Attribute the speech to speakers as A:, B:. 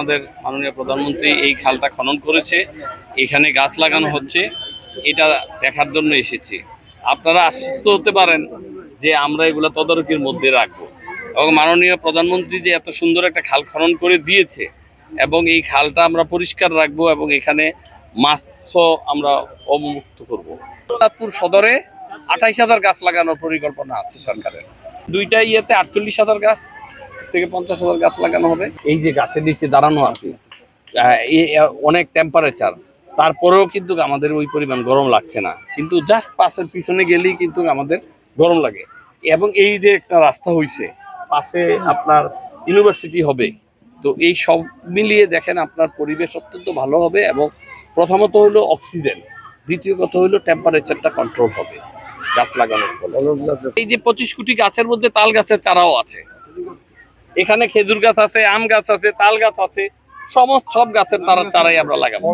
A: আমাদের মাননীয় প্রধানমন্ত্রী এই খালটা খনন করেছে, এখানে গাছ লাগানো হচ্ছে, এটা দেখার জন্য এসেছি। আপনারা আশ্বস্ত হতে পারেন যে আমরা এগুলো তদারকির মধ্যে রাখবো এবং মাননীয় প্রধানমন্ত্রী যে এত সুন্দর একটা খাল খনন করে দিয়েছে এবং এই খালটা আমরা পরিষ্কার রাখবো এবং এখানে মাছও আমরা অবমুক্ত করব। চাঁদপুর সদরে 28,000 গাছ লাগানোর পরিকল্পনা আছে সরকারের। দুইটা ইয়েতে 48,000 গাছ থেকে 50,000 গাছ লাগানো হবে। এই যে গাছের নিচে দাঁড়ানো আছে, অনেক টেম্পারেচার, তারপরেও কিন্তু আমাদের ওই পরিমাণ গরম লাগছে না, কিন্তু জাস্ট পাশের পিছনে গেলেই কিন্তু আমাদের গরম লাগে। এবং এই যে একটা রাস্তা হয়েছে, পাশে আপনার ইউনিভার্সিটি হবে, তো এই সব মিলিয়ে দেখেন আপনার পরিবেশ অত্যন্ত ভালো হবে এবং প্রথমত হলো অক্সিজেন, দ্বিতীয় কথা হলো টেম্পারেচারটা কন্ট্রোল হবে গাছ লাগানোর ফলে। এই যে 25 কোটি গাছের মধ্যে তাল গাছের চারাও আছে, এখানে খেজুর গাছ আছে, আম গাছ আছে, তাল গাছ আছে, সব গাছের চারাই আমরা লাগাবো।